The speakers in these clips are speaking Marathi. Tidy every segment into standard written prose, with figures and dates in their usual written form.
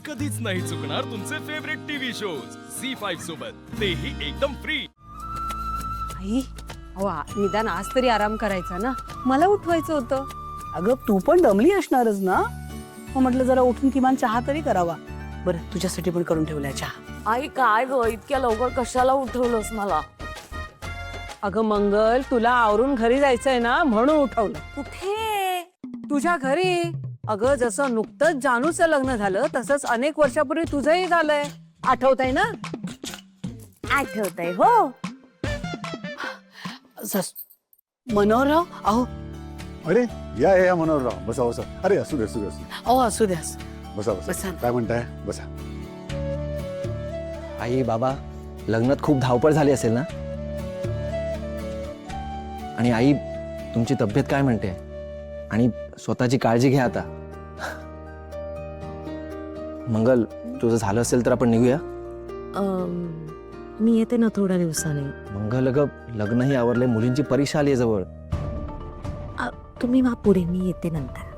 कधीच नाही चुकणार तुमचे फेवरेट टीव्ही शोज झी5 सोबत, तेही एकदम फ्री। आई अहो निदान आज तरी आराम करायचा ना, मला उठवायचं होतं। अगं तू पण दमली असणारच ना, मग म्हटलं जरा उठून किमान चहा तरी करावा। बरं तुझ्यासाठी पण करून ठेवलाय चहा। आई काय ग, इतक्या लवकर कशाला उठवलंस मला? अगं मंगल, तुला आवरून घरी जायचंय ना म्हणून उठवलं। कुठे? तुझ्या घरी। अगं जसं नुकतंच जानूचं लग्न झालं तसंच अनेक वर्षापूर्वी तुझंही झालंय, आठवतंय ना? आठवतंय हो। मनोहरराव अहो अरे या मनोहरराव, बसा बसा। अरे असू दे असू दे असू दे. अहो असू द्यास बसा बसा बसा ना. काय म्हणताय, बसा। आई बाबा, लग्नात खूप धावपळ झाली असेल ना? आणि आई, तुमची तब्येत काय म्हणते? आणि स्वतःची काळजी घ्या आता। मंगल, तुझं झालं असेल तर आपण निघूया। मी येते ना थोड्या दिवसाने। मंगल अगं, लग्नही आवरले, मुलींची परीक्षा आली आहे जवळ। तुम्ही वा पुढे, मी येते नंतर।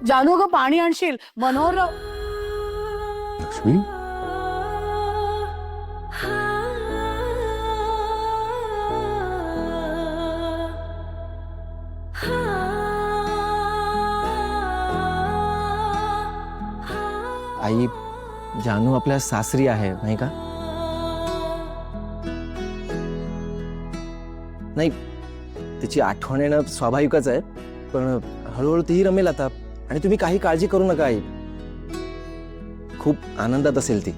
जानू ग पाणी आणशील? मनोहरराव लक्ष्मी, आई, जानू आपल्या सासरी आहे नाही का? नाही, तिची आठवण येणं स्वाभाविकच आहे, पण हळूहळू तीही रमेल आता। आणि तुम्ही काही काळजी करू नका आई, खूप आनंदात असेल ती।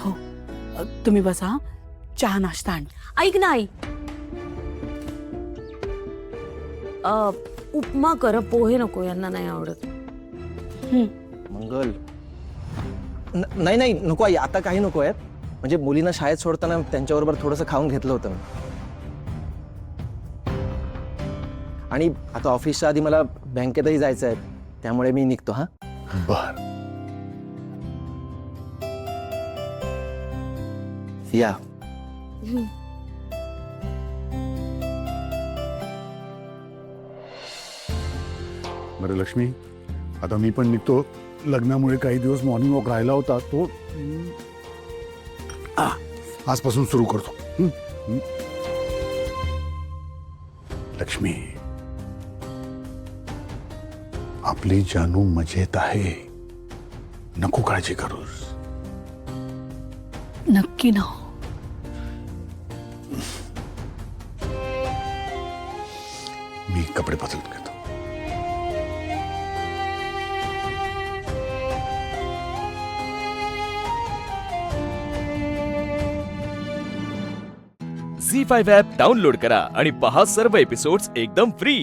हो तुम्ही बसा, चहा नाश्ता आण। ऐक ना आई, उपमा कर, पोहे नको, यांना नाही आवडत। मंगल, नाही नाही नको आई, आता काही नको आहे। म्हणजे मुलींना शाळेत सोडताना त्यांच्याबरोबर थोडंसं खाऊन घेतलं होतं मी। आणि आता ऑफिसच्या आधी मला बँकेतही जायचं आहे, त्यामुळे मी निघतो। हा बर। या। बरं लक्ष्मी, आता मी पण निघतो। लग्नामुळे काही दिवस मॉर्निंग वॉक राहिला होता, तो आजपासून सुरू करतो। लक्ष्मी, आपली जानू मजेत आहे, नको काळजी करूस। नक्की ना? मी कपडे बदलून घेतो। झी5 ॲप डाउनलोड करा आणि पहा सर्व एपिसोड्स एकदम फ्री।